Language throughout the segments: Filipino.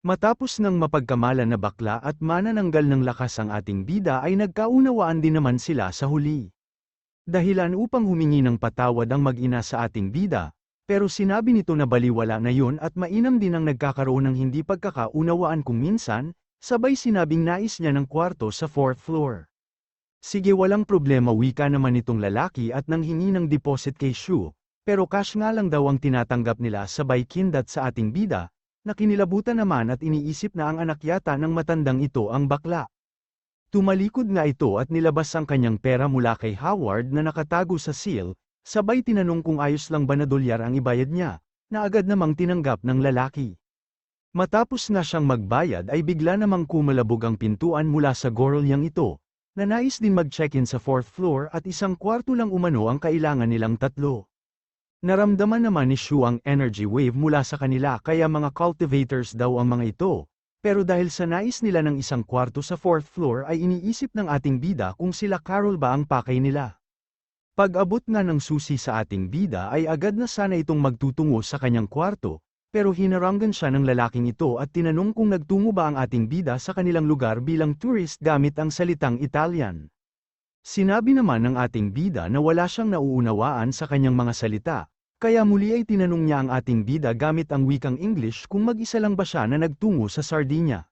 Matapos ng mapagkamalan na bakla at manananggal ng lakas ang ating bida ay nagkaunawaan din naman sila sa huli. Dahilan upang humingi ng patawad ang mag-ina sa ating bida, pero sinabi nito na baliwala na yun at mainam din ang nagkakaroon ng hindi pagkakaunawaan kung minsan, sabay sinabing nais niya ng kwarto sa 4th floor. Sige, walang problema, wika naman itong lalaki at nanghingi ng deposit kay Shu, pero cash nga lang daw ang tinatanggap nila sabay kindat sa ating bida, na kinilabutan naman at iniisip na ang anak yata ng matandang ito ang bakla. Tumalikod nga ito at nilabas ang kanyang pera mula kay Howard na nakatago sa seal, sabay tinanong kung ayos lang ba na dolyar ang ibayad niya, na agad namang tinanggap ng lalaki. Matapos na siyang magbayad ay bigla namang kumalabog ang pintuan mula sa gorolyang ito, na nais din mag-check-in sa 4th floor at isang kwarto lang umano ang kailangan nilang tatlo. Naramdaman naman ni Shu ang energy wave mula sa kanila kaya mga cultivators daw ang mga ito, pero dahil sa nais nila ng isang kwarto sa 4th floor ay iniisip ng ating bida kung sila Carol ba ang pakay nila. Pag-abot nga ng susi sa ating bida ay agad na sana itong magtutungo sa kanyang kwarto, pero hinaranggan siya ng lalaking ito at tinanong kung nagtungo ba ang ating bida sa kanilang lugar bilang tourist gamit ang salitang Italian. Sinabi naman ng ating bida na wala siyang nauunawaan sa kanyang mga salita, kaya muli ay tinanong niya ang ating bida gamit ang wikang English kung mag-isa lang ba siya na nagtungo sa Sardinia.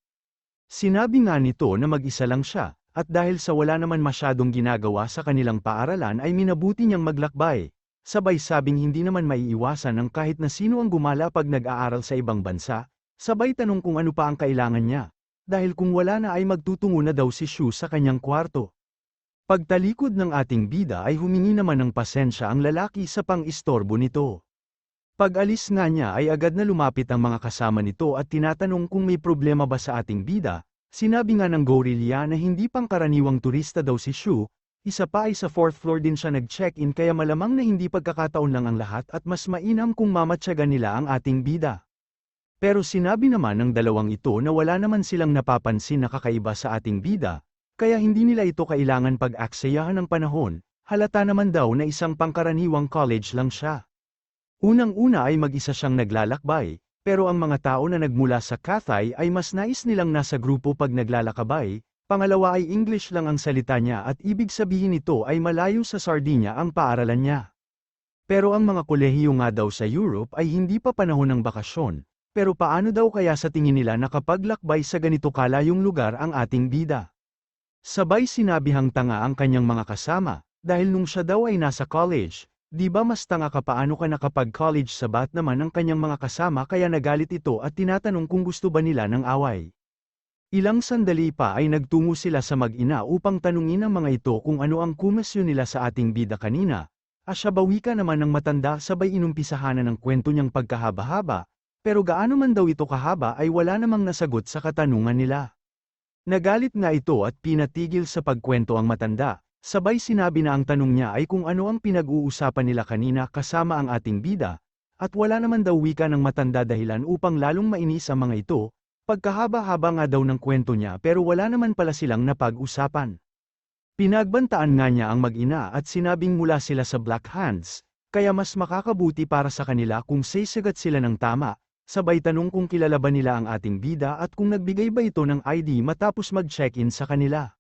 Sinabi nga nito na mag-isa lang siya, at dahil sa wala naman masyadong ginagawa sa kanilang paaralan ay minabuti niyang maglakbay, sabay sabing hindi naman maiiwasan ng kahit na sino ang gumala pag nag-aaral sa ibang bansa, sabay tanong kung ano pa ang kailangan niya, dahil kung wala na ay magtutungo na daw si Shu sa kanyang kwarto. Pagtalikod ng ating bida ay humingi naman ng pasensya ang lalaki sa pang-istorbo nito. Pag-alis nga niya ay agad na lumapit ang mga kasama nito at tinatanong kung may problema ba sa ating bida, sinabi nga ng gorilya na hindi pangkaraniwang turista daw si Shu, isa pa ay sa 4th floor din siya nag-check-in kaya malamang na hindi pagkakataon lang ang lahat at mas mainam kung mamatyagan nila ang ating bida. Pero sinabi naman ng dalawang ito na wala naman silang napapansin na kakaiba sa ating bida, kaya hindi nila ito kailangan pag-aksayahan ng panahon, halata naman daw na isang pangkaraniwang college lang siya. Unang-una ay mag-isa siyang naglalakbay, pero ang mga tao na nagmula sa Cathay ay mas nais nilang nasa grupo pag naglalakbay, pangalawa ay English lang ang salita niya at ibig sabihin nito ay malayo sa Sardinia ang paaralan niya. Pero ang mga kolehiyo nga daw sa Europe ay hindi pa panahon ng bakasyon, pero paano daw kaya sa tingin nila nakapaglakbay sa ganito kalayong lugar ang ating bida? Sabay sinabihang tanga ang kanyang mga kasama, dahil nung siya daw ay nasa college, di ba mas tanga ka paano ka nakapag-college sabat naman ang kanyang mga kasama kaya nagalit ito at tinatanong kung gusto ba nila ng away. Ilang sandali pa ay nagtungo sila sa mag-ina upang tanungin ang mga ito kung ano ang kumasyon nila sa ating bida kanina, asyabawi ka naman ng matanda sabay inumpisahanan ng kwento niyang pagkahaba-haba, pero gaano man daw ito kahaba ay wala namang nasagot sa katanungan nila. Nagalit nga ito at pinatigil sa pagkwento ang matanda, sabay sinabi na ang tanong niya ay kung ano ang pinag-uusapan nila kanina kasama ang ating bida, at wala naman daw wika ng matanda dahilan upang lalong mainis ang mga ito, pagkahaba-haba nga daw ng kwento niya pero wala naman pala silang napag-usapan. Pinagbantaan nga niya ang mag-ina at sinabing mula sila sa Black Hands, kaya mas makakabuti para sa kanila kung sasagat sila ng tama. Sabay tanong kung kilala ba nila ang ating bida at kung nagbigay ba ito ng ID matapos mag-check-in sa kanila.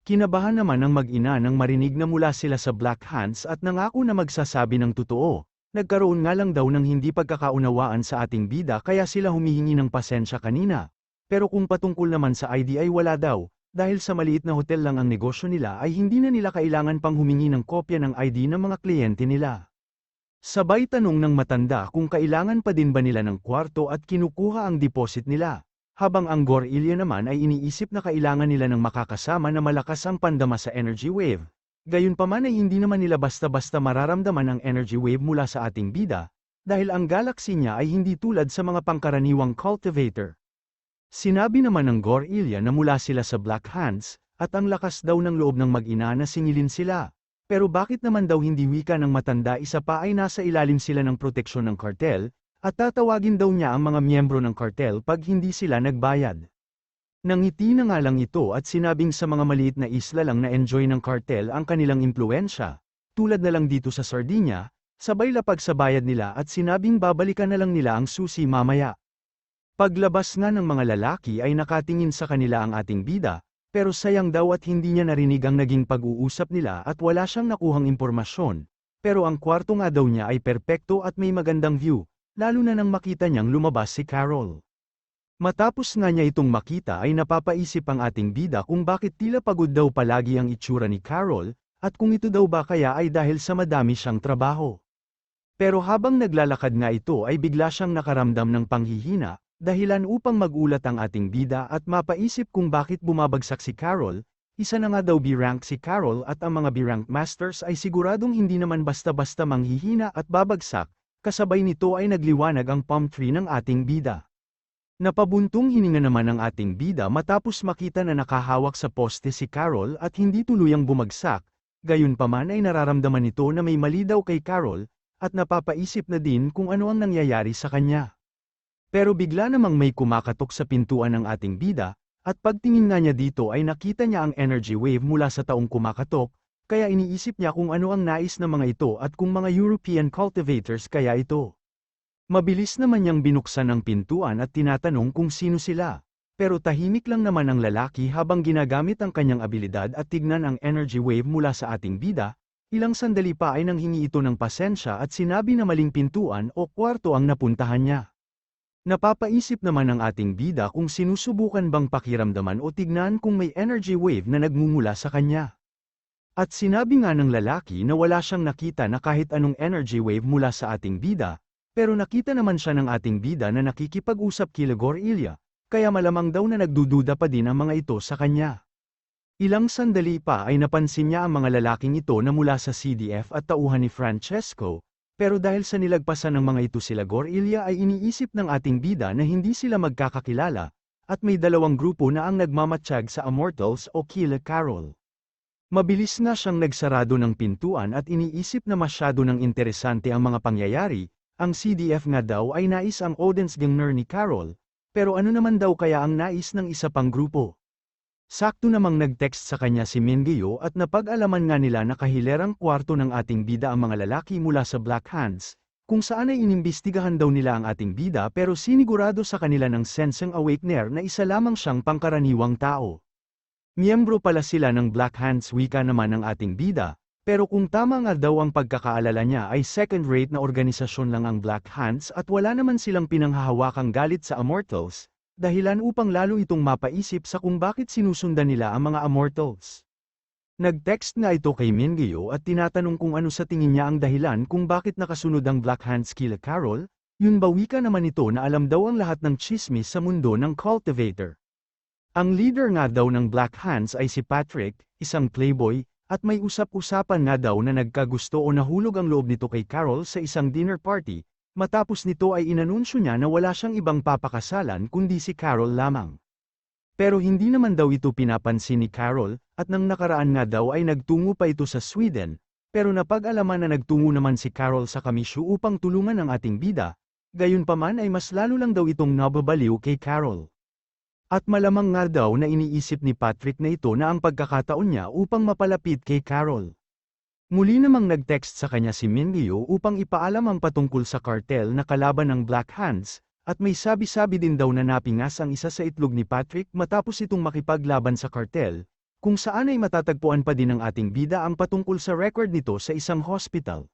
Kinabahan naman ang mag-ina nang marinig na mula sila sa Black Hands at nangako na magsasabi ng totoo. Nagkaroon nga lang daw ng hindi pagkakaunawaan sa ating bida kaya sila humihingi ng pasensya kanina. Pero kung patungkol naman sa ID ay wala daw, dahil sa maliit na hotel lang ang negosyo nila ay hindi na nila kailangan pang humingi ng kopya ng ID ng mga kliyente nila. Sabay tanong ng matanda kung kailangan pa din ba nila ng kwarto at kinukuha ang deposit nila, habang ang gorilya naman ay iniisip na kailangan nila ng makakasama na malakas ang pandama sa energy wave. Gayunpaman ay hindi naman nila basta-basta mararamdaman ang energy wave mula sa ating bida, dahil ang galaxy niya ay hindi tulad sa mga pangkaraniwang cultivator. Sinabi naman ng gorilya na mula sila sa Black Hands, at ang lakas daw ng loob ng mag-ina na singilin sila. Pero bakit naman daw hindi wika ng matanda isa pa ay nasa ilalim sila ng proteksyon ng kartel, at tatawagin daw niya ang mga miyembro ng kartel pag hindi sila nagbayad. Nangiti na nga lang ito at sinabing sa mga maliit na isla lang na enjoy ng kartel ang kanilang impluensya, tulad na lang dito sa Sardinia, sabay lapag sa bayad nila at sinabing babalikan na lang nila ang susi mamaya. Paglabas nga ng mga lalaki ay nakatingin sa kanila ang ating bida, pero sayang daw at hindi niya narinig ang naging pag-uusap nila at wala siyang nakuhang impormasyon. Pero ang kwarto nga daw niya ay perpekto at may magandang view, lalo na nang makita niyang lumabas si Carol. Matapos nga niya itong makita ay napapaisip ang ating bida kung bakit tila pagod daw palagi ang itsura ni Carol, at kung ito daw ba kaya ay dahil sa madami siyang trabaho. Pero habang naglalakad nga ito ay bigla siyang nakaramdam ng panghihina, dahilan upang magulat ang ating bida at mapaisip kung bakit bumabagsak si Carol. Isa na nga daw B-rank si Carol at ang mga B-rank masters ay siguradong hindi naman basta-basta manghihina at babagsak, kasabay nito ay nagliwanag ang palm tree ng ating bida. Napabuntong hininga naman ang ating bida matapos makita na nakahawak sa poste si Carol at hindi tuluyang bumagsak, gayunpaman ay nararamdaman nito na may mali daw kay Carol, at napapaisip na din kung ano ang nangyayari sa kanya. Pero bigla namang may kumakatok sa pintuan ng ating bida, at pagtingin nga niya dito ay nakita niya ang energy wave mula sa taong kumakatok, kaya iniisip niya kung ano ang nais ng mga ito at kung mga European cultivators kaya ito. Mabilis naman niyang binuksan ang pintuan at tinatanong kung sino sila, pero tahimik lang naman ang lalaki habang ginagamit ang kanyang abilidad at tignan ang energy wave mula sa ating bida. Ilang sandali pa ay nanghingi ito ng pasensya at sinabi na maling pintuan o kwarto ang napuntahan niya. Napapaisip naman ang ating bida kung sinusubukan bang pakiramdaman o tignan kung may energy wave na nagmumula sa kanya. At sinabi nga ng lalaki na wala siyang nakita na kahit anong energy wave mula sa ating bida, pero nakita naman siya ng ating bida na nakikipag-usap kila Gorilya, kaya malamang daw na nagdududa pa din ang mga ito sa kanya. Ilang sandali pa ay napansin niya ang mga lalaking ito na mula sa CDF at tauhan ni Francesco, pero dahil sa nilagpasan ng mga ito sila Gorilya ay iniisip ng ating bida na hindi sila magkakakilala, at may dalawang grupo na ang nagmamatsyag sa Immortals o kila Carol. Mabilis nga siyang nagsarado ng pintuan at iniisip na masyado ng interesante ang mga pangyayari. Ang CDF nga daw ay nais ang Odensgangner ni Carol, pero ano naman daw kaya ang nais ng isa pang grupo? Sakto namang nag-text sa kanya si Mingyo at napag-alaman nga nila na kahilerang kwarto ng ating bida ang mga lalaki mula sa Black Hands, kung saan ay inimbestigahan daw nila ang ating bida pero sinigurado sa kanila ng Senseng Awakener na isa lamang siyang pangkaraniwang tao. Miyembro pala sila ng Black Hands, wika naman ng ating bida. Pero kung tama nga daw ang pagkakaalala niya ay second-rate na organisasyon lang ang Black Hands at wala naman silang pinanghahawakang galit sa Immortals, dahilan upang lalo itong mapaisip sa kung bakit sinusundan nila ang mga Immortals. Nag-text nga ito kay Mingyo at tinatanong kung ano sa tingin niya ang dahilan kung bakit nakasunod ang Black Hands kila Carol, yun ba wika naman ito na alam daw ang lahat ng chismis sa mundo ng cultivator. Ang leader nga daw ng Black Hands ay si Patrick, isang playboy, at may usap-usapan nga daw na nagkagusto o nahulog ang loob nito kay Carol sa isang dinner party, matapos nito ay inanunsyo niya na wala siyang ibang papakasalan kundi si Carol lamang. Pero hindi naman daw ito pinapansin ni Carol, at nang nakaraan nga daw ay nagtungo pa ito sa Sweden, pero napag-alaman na nagtungo naman si Carol sa Kamisyo upang tulungan ang ating bida, gayunpaman ay mas lalo lang daw itong nababaliw kay Carol. At malamang nga daw na iniisip ni Patrick na ito na ang pagkakataon niya upang mapalapit kay Carol. Muli namang nag-text sa kanya si Mingyo upang ipaalam ang patungkol sa cartel na kalaban ng Black Hands, at may sabi-sabi din daw na napingas ang isa sa itlog ni Patrick matapos itong makipaglaban sa cartel, kung saan ay matatagpuan pa din ng ating bida ang patungkol sa record nito sa isang hospital.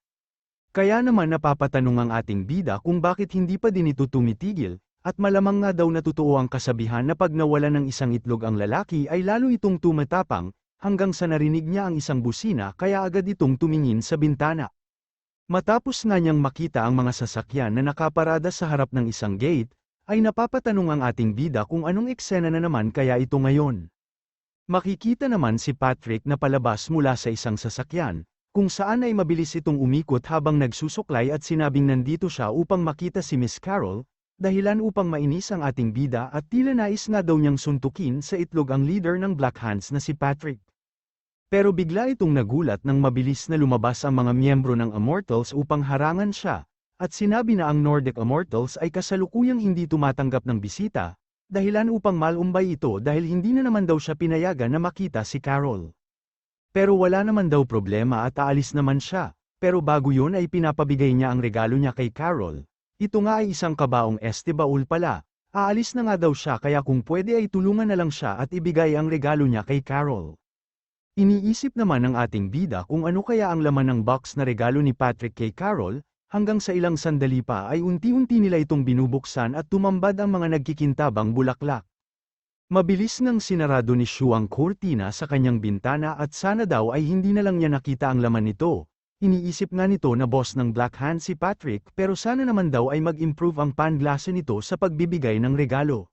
Kaya naman napapatanong ang ating bida kung bakit hindi pa din ito tumitigil, at malamang nga daw natutuo ang kasabihan na pag nawala ng isang itlog ang lalaki ay lalo itong tumatapang, hanggang sa narinig niya ang isang busina kaya agad itong tumingin sa bintana. Matapos nga niyang makita ang mga sasakyan na nakaparada sa harap ng isang gate, ay napapatanong ang ating bida kung anong eksena na naman kaya ito ngayon. Makikita naman si Patrick na palabas mula sa isang sasakyan, kung saan ay mabilis itong umikot habang nagsusuklay at sinabing nandito siya upang makita si Miss Carol, dahilan upang mainis ang ating bida at tila nais nga daw niyang suntukin sa itlog ang leader ng Black Hands na si Patrick. Pero bigla itong nagulat nang mabilis na lumabas ang mga miyembro ng Immortals upang harangan siya, at sinabi na ang Nordic Immortals ay kasalukuyang hindi tumatanggap ng bisita, dahilan upang malumbay ito dahil hindi na naman daw siya pinayagan na makita si Carol. Pero wala naman daw problema at aalis naman siya, pero bago yun ay pinapabigay niya ang regalo niya kay Carol. Ito nga ay isang kabaong este baul pala, Aalis na nga daw siya kaya kung pwede ay tulungan na lang siya at ibigay ang regalo niya kay Carol. Iniisip naman ng ating bida kung ano kaya ang laman ng box na regalo ni Patrick kay Carol, hanggang sa ilang sandali pa ay unti-unti nila itong binubuksan at tumambad ang mga nagkikintabang bulaklak. Mabilis nang sinarado ni Shu ang kurtina sa kanyang bintana at sana daw ay hindi na lang niya nakita ang laman nito. Iniisip nga nito na boss ng Black Hand si Patrick pero sana naman daw ay mag-improve ang panglasa nito sa pagbibigay ng regalo.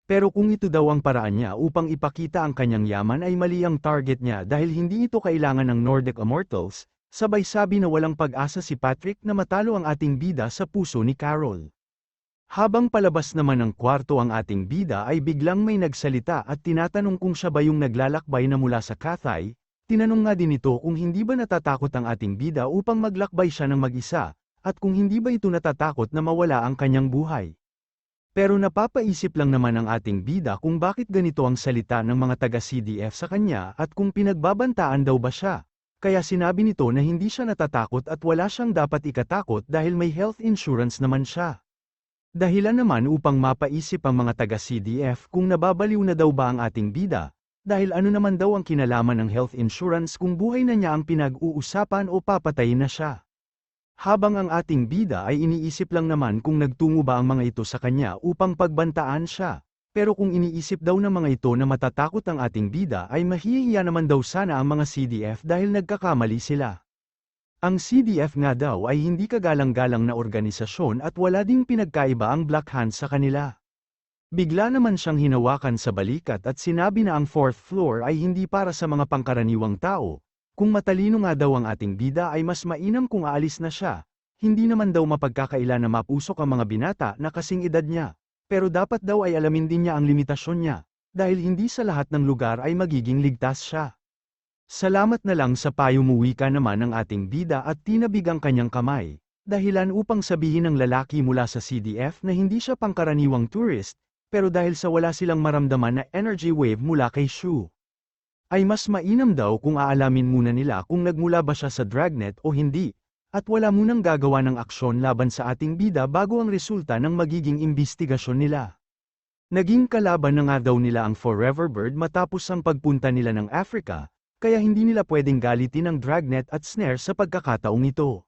Pero kung ito daw ang paraan niya upang ipakita ang kanyang yaman ay mali ang target niya dahil hindi ito kailangan ng Nordic Immortals, sabay sabi na walang pag-asa si Patrick na matalo ang ating bida sa puso ni Carol. Habang palabas naman ng kwarto ang ating bida ay biglang may nagsalita at tinatanong kung siya ba yung naglalakbay na mula sa Cathay, tinanong nga din ito kung hindi ba natatakot ang ating bida upang maglakbay siya ng mag-isa, at kung hindi ba ito natatakot na mawala ang kanyang buhay. Pero napapaisip lang naman ang ating bida kung bakit ganito ang salita ng mga taga-CDF sa kanya at kung pinagbabantaan daw ba siya. Kaya sinabi nito na hindi siya natatakot at wala siyang dapat ikatakot dahil may health insurance naman siya. Dahilan naman upang mapaisip ang mga taga-CDF kung nababaliw na daw ba ang ating bida, dahil ano naman daw ang kinalaman ng health insurance kung buhay na niya ang pinag-uusapan o papatayin na siya. Habang ang ating bida ay iniisip lang naman kung nagtungo ba ang mga ito sa kanya upang pagbantaan siya, pero kung iniisip daw ng mga ito na matatakot ang ating bida ay mahihiya naman daw sana ang mga CDF dahil nagkakamali sila. Ang CDF nga daw ay hindi kagalang-galang na organisasyon at wala ding pinagkaiba ang Black Hand sa kanila. Bigla naman siyang hinawakan sa balikat at sinabi na ang 4th floor ay hindi para sa mga pangkaraniwang tao. Kung matalino nga daw ang ating bida ay mas mainam kung aalis na siya. Hindi naman daw mapagkakaila na mapusok ang mga binata na kasing edad niya. Pero dapat daw ay alamin din niya ang limitasyon niya, dahil hindi sa lahat ng lugar ay magiging ligtas siya. Salamat na lang sa payo mo wika naman ng ating bida at tinabig ang kanyang kamay, dahilan upang sabihin ng lalaki mula sa CDF na hindi siya pangkaraniwang tourist, pero dahil sa wala silang maramdaman na energy wave mula kay Shu, ay mas mainam daw kung aalamin muna nila kung nagmula ba siya sa dragnet o hindi, at wala munang gagawa ng aksyon laban sa ating bida bago ang resulta ng magiging imbestigasyon nila. Naging kalaban na nga daw nila ang Forever Bird matapos ang pagpunta nila ng Africa, kaya hindi nila pwedeng galitin ang dragnet at snare sa pagkakataong ito.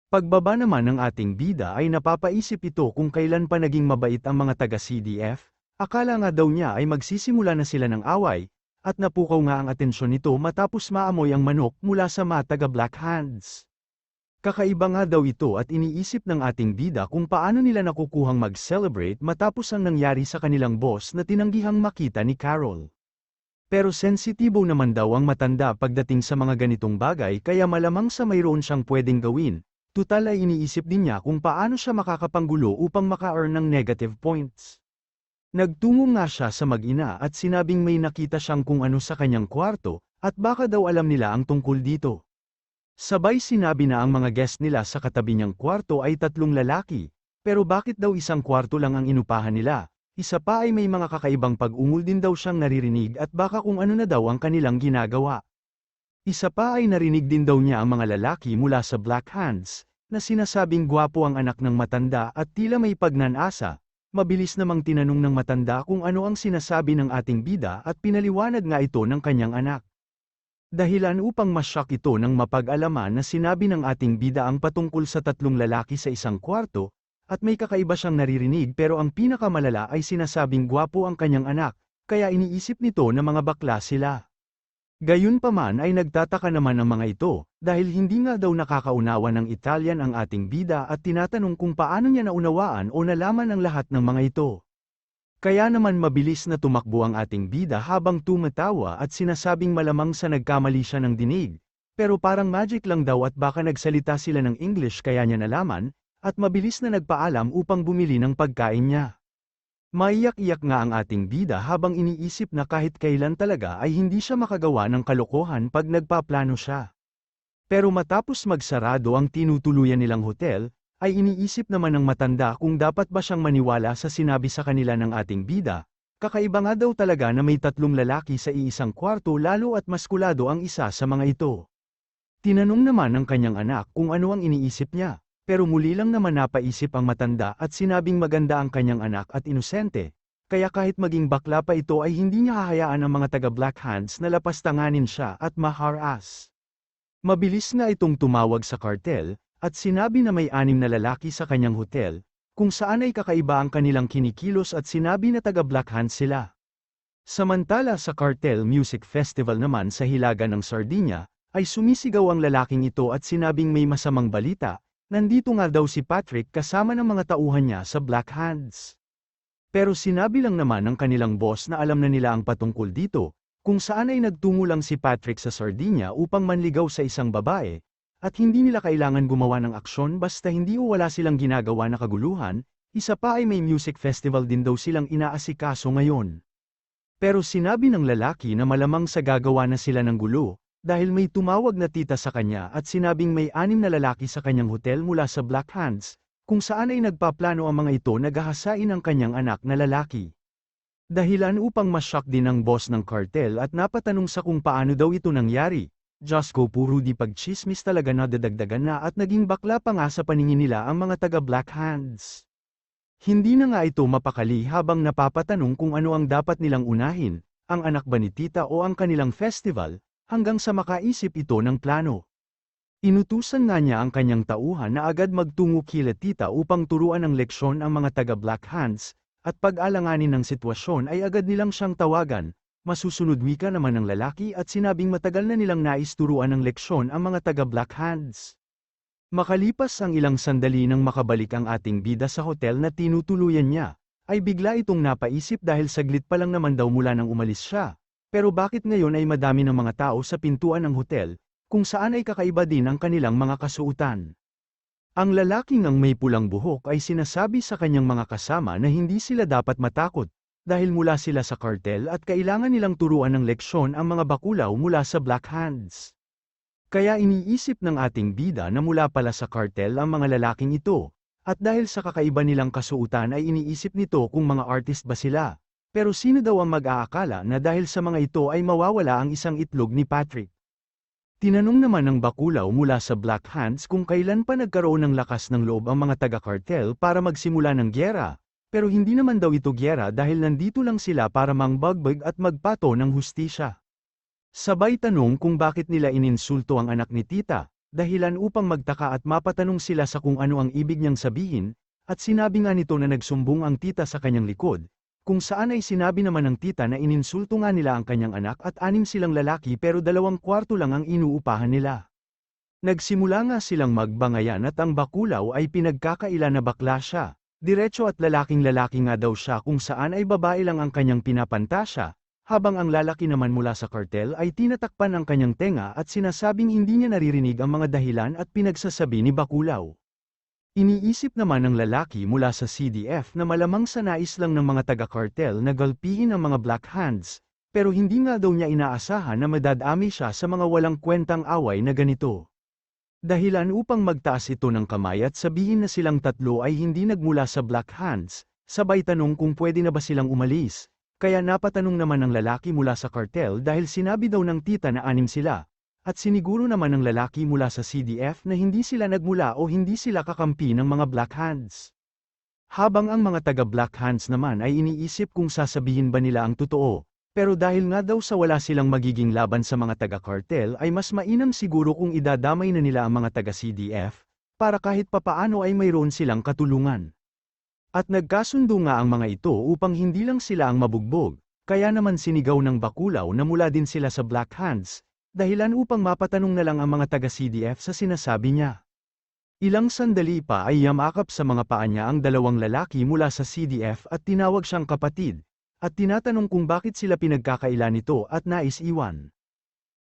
Pagbaba naman ng ating bida ay napapaisip ito kung kailan pa naging mabait ang mga taga-CDF, akala nga daw niya ay magsisimula na sila ng away, at napukaw nga ang atensyon nito matapos maamoy ang manok mula sa mga taga-Black Hands. Kakaiba nga daw ito at iniisip ng ating bida kung paano nila nakukuhang mag-celebrate matapos ang nangyari sa kanilang boss na tinanggihang makita ni Carol. Pero sensitibo naman daw ang matanda pagdating sa mga ganitong bagay kaya malamang sa mayroon siyang pwedeng gawin, tutal ay iniisip din niya kung paano siya makakapanggulo upang maka-earn ng negative points. Nagtungo nga siya sa mag-ina at sinabing may nakita siyang kung ano sa kanyang kwarto, at baka daw alam nila ang tungkol dito. Sabay sinabi na ang mga guest nila sa katabi niyang kwarto ay 3 lalaki, pero bakit daw isang kwarto lang ang inupahan nila? Isa pa ay may mga kakaibang pag-ungol din daw siyang naririnig at baka kung ano na daw ang kanilang ginagawa. Isa pa ay narinig din daw niya ang mga lalaki mula sa Black Hands, na sinasabing gwapo ang anak ng matanda at tila may pagnanasa. Mabilis namang tinanong ng matanda kung ano ang sinasabi ng ating bida at pinaliwanag nga ito ng kanyang anak. Dahilan upang masyak ito nang mapag-alaman na sinabi ng ating bida ang patungkol sa 3 lalaki sa isang kwarto, at may kakaiba siyang naririnig pero ang pinakamalala ay sinasabing gwapo ang kanyang anak, kaya iniisip nito na mga bakla sila. Gayunpaman ay nagtataka naman ang mga ito, dahil hindi nga daw nakakaunawa ng Italian ang ating bida at tinatanong kung paano niya naunawaan o nalaman ang lahat ng mga ito. Kaya naman mabilis na tumakbo ang ating bida habang tumatawa at sinasabing malamang sa nagkamali siya ng dinig, pero parang magic lang daw at baka nagsalita sila ng English kaya niya nalaman, at mabilis na nagpaalam upang bumili ng pagkain niya. Maiyak-iyak nga ang ating bida habang iniisip na kahit kailan talaga ay hindi siya makagawa ng kalokohan pag nagpaplano siya. Pero matapos magsarado ang tinutuluyan nilang hotel, ay iniisip naman ng matanda kung dapat ba siyang maniwala sa sinabi sa kanila ng ating bida. Kakaiba nga daw talaga na may 3 lalaki sa iisang kwarto lalo at maskulado ang isa sa mga ito. Tinanong naman ng kanyang anak kung ano ang iniisip niya. Pero muli lang naman napaisip ang matanda at sinabing maganda ang kanyang anak at inosente, kaya kahit maging bakla pa ito ay hindi niya hahayaan ang mga taga-Black Hands na lapastanganin siya at ma-harass. Mabilis na itong tumawag sa kartel, at sinabi na may 6 na lalaki sa kanyang hotel, kung saan ay kakaiba ang kanilang kinikilos at sinabi na taga-Black Hands sila. Samantala sa Cartel Music Festival naman sa hilaga ng Sardinia, ay sumisigaw ang lalaking ito at sinabing may masamang balita, nandito nga daw si Patrick kasama ng mga tauhan niya sa Black Hands. Pero sinabi lang naman ng kanilang boss na alam na nila ang patungkol dito, kung saan ay nagtungo lang si Patrick sa Sardinia upang manligaw sa isang babae, at hindi nila kailangan gumawa ng aksyon basta hindi o wala silang ginagawa na kaguluhan, isa pa ay may music festival din daw silang inaasikaso ngayon. Pero sinabi ng lalaki na malamang sa gagawa na sila ng gulo, dahil may tumawag na tita sa kanya at sinabing may 6 na lalaki sa kanyang hotel mula sa Black Hands, kung saan ay nagpaplano ang mga ito na gahasain ang kanyang anak na lalaki. Dahilan upang ma-shock din ang boss ng cartel at napatanong sa kung paano daw ito nangyari. Diyos ko puro di pagchismis talaga na dadagdagan na at naging bakla pa nga sa paningin nila ang mga taga-Black Hands. Hindi na nga ito mapakali habang napapatanong kung ano ang dapat nilang unahin, ang anak ba ni tita o ang kanilang festival, hanggang sa makaisip ito ng plano. Inutusan nga niya ang kanyang tauhan na agad magtungo kila tita upang turuan ng leksyon ang mga taga-Black Hands, at pag-alanganin ng sitwasyon ay agad nilang siyang tawagan. Masusunod wika naman ng lalaki at sinabing matagal na nilang nais turuan ng leksyon ang mga taga-Black Hands. Makalipas ang ilang sandali nang makabalik ang ating bida sa hotel na tinutuluyan niya, ay bigla itong napaisip dahil saglit pa lang naman daw mula nang umalis siya. Pero bakit ngayon ay madami ng mga tao sa pintuan ng hotel, kung saan ay kakaiba din ang kanilang mga kasuotan. Ang lalaking ang may pulang buhok ay sinasabi sa kanyang mga kasama na hindi sila dapat matakot, dahil mula sila sa kartel at kailangan nilang turuan ng leksyon ang mga bakulaw mula sa Black Hands. Kaya iniisip ng ating bida na mula pala sa kartel ang mga lalaking ito, at dahil sa kakaiba nilang kasuotan ay iniisip nito kung mga artist ba sila. Pero sino daw ang mag-aakala na dahil sa mga ito ay mawawala ang isang itlog ni Patrick? Tinanong naman ng bakulaw mula sa Black Hands kung kailan pa nagkaroon ng lakas ng loob ang mga taga-kartel para magsimula ng gyera, pero hindi naman daw ito gyera dahil nandito lang sila para mangbagbag at magpato ng hustisya. Sabay tanong kung bakit nila ininsulto ang anak ni tita, dahilan upang magtaka at mapatanong sila sa kung ano ang ibig niyang sabihin, at sinabi nga nito na nagsumbong ang tita sa kanyang likod, kung saan ay sinabi naman ng tita na ininsulto nga nila ang kanyang anak at 6 silang lalaki pero 2 kwarto lang ang inuupahan nila. Nagsimula nga silang magbangayan at ang bakulaw ay pinagkakaila na bakla siya, diretso at lalaking-lalaki nga daw siya kung saan ay babae lang ang kanyang pinapantasya, habang ang lalaki naman mula sa kartel ay tinatakpan ang kanyang tenga at sinasabing hindi niya naririnig ang mga dahilan at pinagsasabi ni bakulaw. Iniisip naman ng lalaki mula sa CDF na malamang sa nais lang ng mga taga-kartel na galpihin ang mga Black Hands, pero hindi nga daw niya inaasahan na madadami siya sa mga walang kwentang away na ganito. Dahilan upang magtaas ito ng kamay at sabihin na silang tatlo ay hindi nagmula sa Black Hands, sabay tanong kung pwede na ba silang umalis, kaya napatanong naman ng lalaki mula sa kartel dahil sinabi daw ng tita na 6 sila. At siniguro naman ng lalaki mula sa CDF na hindi sila nagmula o hindi sila kakampi ng mga Black Hands. Habang ang mga taga-Black Hands naman ay iniisip kung sasabihin ba nila ang totoo, pero dahil nga daw sa wala silang magiging laban sa mga taga-kartel ay mas mainam siguro kung idadamay na nila ang mga taga-CDF, para kahit papaano ay mayroon silang katulungan. At nagkasundo nga ang mga ito upang hindi lang sila ang mabugbog, kaya naman sinigaw ng bakulaw na mula din sila sa Black Hands, dahilan upang mapatanong na lang ang mga taga-CDF sa sinasabi niya. Ilang sandali pa ay yamakap sa mga paa niya ang 2 lalaki mula sa CDF at tinawag siyang kapatid, at tinatanong kung bakit sila pinagkakaila nito at nais iwan.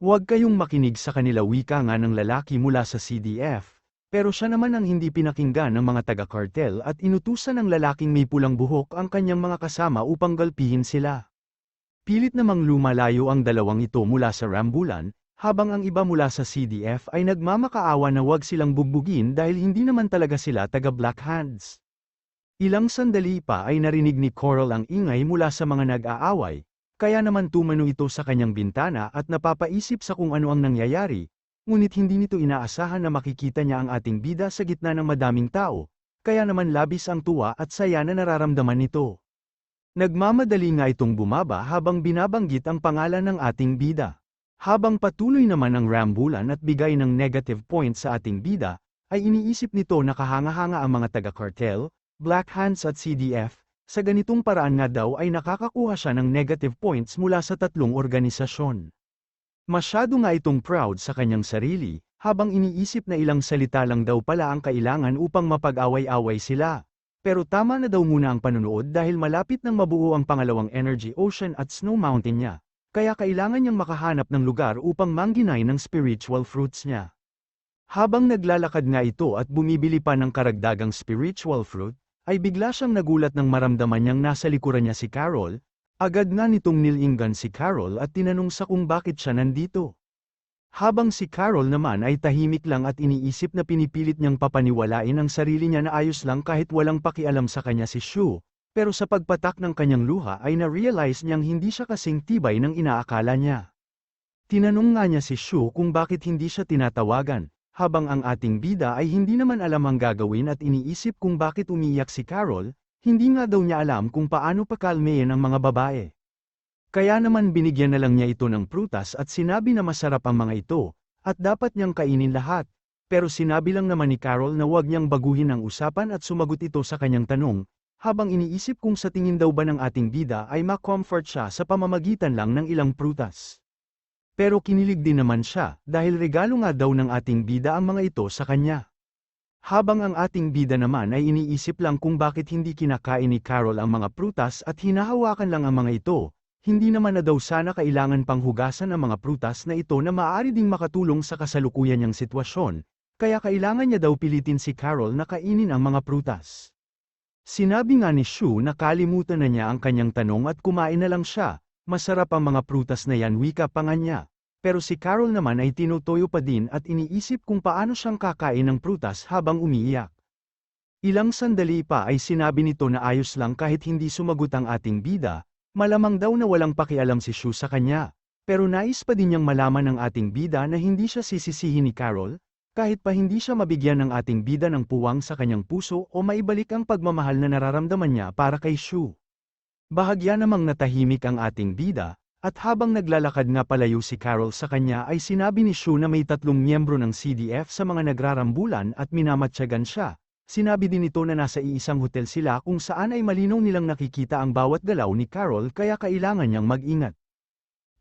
Huwag kayong makinig sa kanila, wika nga ng lalaki mula sa CDF, pero siya naman ang hindi pinakinggan ng mga taga-kartel at inutusan ng lalaking may pulang buhok ang kanyang mga kasama upang galpihin sila. Pilit namang lumalayo ang 2 ito mula sa rambulan, habang ang iba mula sa CDF ay nagmamakaawa na wag silang bugbugin dahil hindi naman talaga sila taga-Black Hands. Ilang sandali pa ay narinig ni Coral ang ingay mula sa mga nag-aaway, kaya naman tumano ito sa kanyang bintana at napapaisip sa kung ano ang nangyayari, Ngunit hindi nito inaasahan na makikita niya ang ating bida sa gitna ng madaming tao, kaya naman labis ang tuwa at saya na nararamdaman nito. Nagmamadali nga itong bumaba habang binabanggit ang pangalan ng ating bida. Habang patuloy naman ang rambulan at bigay ng negative points sa ating bida, ay iniisip nito na kahanga-hanga ang mga taga-cartel, Black Hands at CDF, sa ganitong paraan nga daw ay nakakakuha siya ng negative points mula sa tatlong organisasyon. Masyado nga itong proud sa kanyang sarili, habang iniisip na ilang salita lang daw pala ang kailangan upang mapag-away-away sila. Pero tama na daw muna ang panunood dahil malapit nang mabuo ang pangalawang Energy Ocean at Snow Mountain niya, kaya kailangan niyang makahanap ng lugar upang mangginay ng spiritual fruits niya. Habang naglalakad nga ito at bumibili pa ng karagdagang spiritual fruit, ay bigla siyang nagulat nang maramdaman niyang nasa likuran niya si Carol. Agad nga nitong nilinggan si Carol at tinanong sa kung bakit siya nandito. Habang si Carol naman ay tahimik lang at iniisip na pinipilit niyang papaniwalain ang sarili niya na ayos lang kahit walang pakialam sa kanya si Shu, pero sa pagpatak ng kanyang luha ay na-realize niyang hindi siya kasing tibay ng inaakala niya. Tinanong nga niya si Shu kung bakit hindi siya tinatawagan, habang ang ating bida ay hindi naman alam ang gagawin at iniisip kung bakit umiiyak si Carol. Hindi nga daw niya alam kung paano pakalmehin ang mga babae. Kaya naman binigyan na lang niya ito ng prutas at sinabi na masarap ang mga ito, at dapat niyang kainin lahat. Pero sinabi lang naman ni Carol na huwag niyang baguhin ang usapan at sumagot ito sa kanyang tanong, habang iniisip kung sa tingin daw ba ng ating bida ay ma-comfort siya sa pamamagitan lang ng ilang prutas. Pero kinilig din naman siya, dahil regalo nga daw ng ating bida ang mga ito sa kanya. Habang ang ating bida naman ay iniisip lang kung bakit hindi kinakain ni Carol ang mga prutas at hinahawakan lang ang mga ito, hindi naman na daw sana kailangan pang hugasan ang mga prutas na ito na maaari ding makatulong sa kasalukuyan niyang sitwasyon, kaya kailangan niya daw pilitin si Carol na kainin ang mga prutas. Sinabi nga ni Shu na kalimutan na niya ang kanyang tanong at kumain na lang siya, masarap ang mga prutas na yan, wika pa nga niya. Pero si Carol naman ay tinutoyo pa din at iniisip kung paano siyang kakain ng prutas habang umiiyak. Ilang sandali pa ay sinabi nito na ayos lang kahit hindi sumagot ang ating bida, malamang daw na walang pakialam si Shu sa kanya. Pero nais pa din niyang malaman ng ating bida na hindi siya sisisihin ni Carol, kahit pa hindi siya mabigyan ng ating bida ng puwang sa kanyang puso o maibalik ang pagmamahal na nararamdaman niya para kay Shu. Bahagya namang natahimik ang ating bida. At habang naglalakad nga palayo si Carol sa kanya ay sinabi ni Shu na may 3 miyembro ng CDF sa mga nagrarambulan at minamatyagan siya. Sinabi din nito na nasa iisang hotel sila kung saan ay malinaw nilang nakikita ang bawat galaw ni Carol kaya kailangan niyang mag-ingat.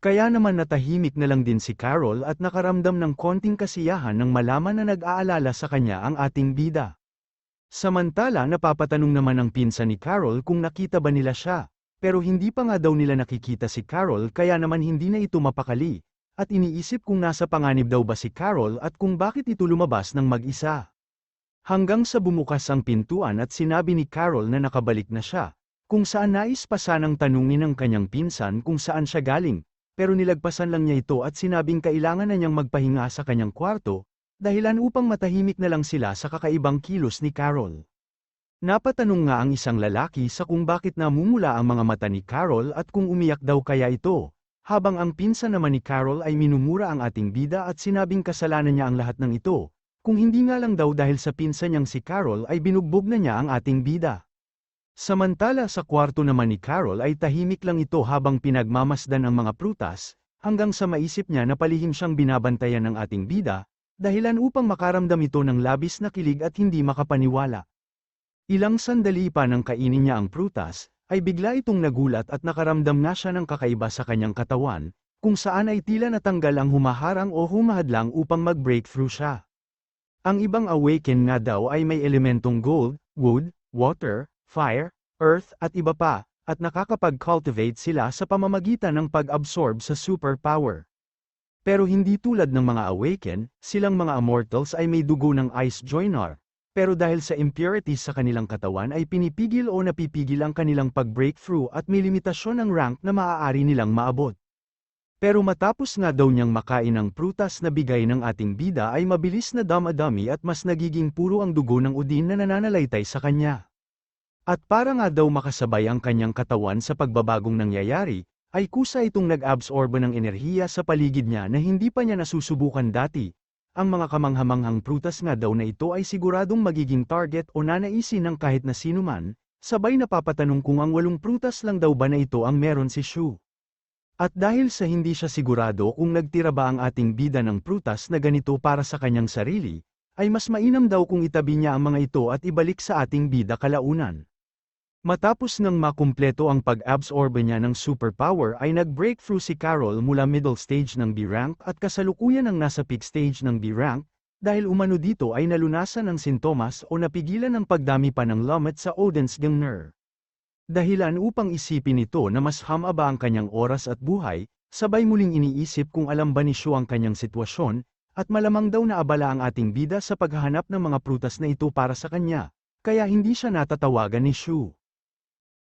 Kaya naman natahimik na lang din si Carol at nakaramdam ng konting kasiyahan nang malaman na nag-aalala sa kanya ang ating bida. Samantala napapatanong naman ang pinsan ni Carol kung nakita ba nila siya. Pero hindi pa nga daw nila nakikita si Carol kaya naman hindi na ito mapakali, at iniisip kung nasa panganib daw ba si Carol at kung bakit ito lumabas ng mag-isa. Hanggang sa bumukas ang pintuan at sinabi ni Carol na nakabalik na siya, kung saan nais pa sanang tanungin ng kanyang pinsan kung saan siya galing, pero nilagpasan lang niya ito at sinabing kailangan na niyang magpahinga sa kanyang kwarto, dahilan upang matahimik na lang sila sa kakaibang kilos ni Carol. Napatanong nga ang isang lalaki sa kung bakit namumula ang mga mata ni Carol at kung umiyak daw kaya ito, habang ang pinsan naman ni Carol ay minumura ang ating bida at sinabing kasalanan niya ang lahat ng ito, kung hindi nga lang daw dahil sa pinsan niyang si Carol ay binugbog na niya ang ating bida. Samantala sa kwarto naman ni Carol ay tahimik lang ito habang pinagmamasdan ang mga prutas, hanggang sa maisip niya na palihim siyang binabantayan ng ating bida, dahilan upang makaramdam ito ng labis na kilig at hindi makapaniwala. Ilang sandali pa nang kainin niya ang prutas, ay bigla itong nagulat at nakaramdam na siya ng kakaiba sa kanyang katawan, kung saan ay tila natanggal ang humaharang o humahadlang upang mag-breakthrough siya. Ang ibang awaken nga daw ay may elementong gold, wood, water, fire, earth at iba pa, at nakakapag-cultivate sila sa pamamagitan ng pag-absorb sa superpower. Pero hindi tulad ng mga awaken, silang mga immortals ay may dugo ng ice joiner. Pero dahil sa impurities sa kanilang katawan ay pinipigil o napipigil ang kanilang pag-breakthrough at may limitasyon ang rank na maaari nilang maabot. Pero matapos nga daw niyang makain ang prutas na bigay ng ating bida ay mabilis na damadami at mas nagiging puro ang dugo ng udin na nananalaytay sa kanya. At para nga daw makasabay ang kanyang katawan sa pagbabagong nangyayari, ay kusa itong nag-absorb ng enerhiya sa paligid niya na hindi pa niya nasusubukan dati. ang mga kamanghamanghang prutas nga daw na ito ay siguradong magiging target o nanaisin ng kahit na sino man, sabay napapatanong kung ang 8 prutas lang daw ba na ito ang meron si Shu. At dahil sa hindi siya sigurado kung nagtira ba ang ating bida ng prutas na ganito para sa kanyang sarili, ay mas mainam daw kung itabi niya ang mga ito at ibalik sa ating bida kalaunan. Matapos nang makumpleto ang pag-absorb niya ng superpower ay nag-breakthrough si Carol mula middle stage ng B-rank at kasalukuyan ang nasa peak stage ng B-rank, dahil umano dito ay nalunasan ang sintomas o napigilan ang pagdami pa ng Lumet sa Odin's Gangner. Dahilan upang isipin nito na mas hamaba ang kanyang oras at buhay, sabay muling iniisip kung alam ba ni Shu ang kanyang sitwasyon, at malamang daw na abala ang ating bida sa paghahanap ng mga prutas na ito para sa kanya, kaya hindi siya natatawagan ni Shu.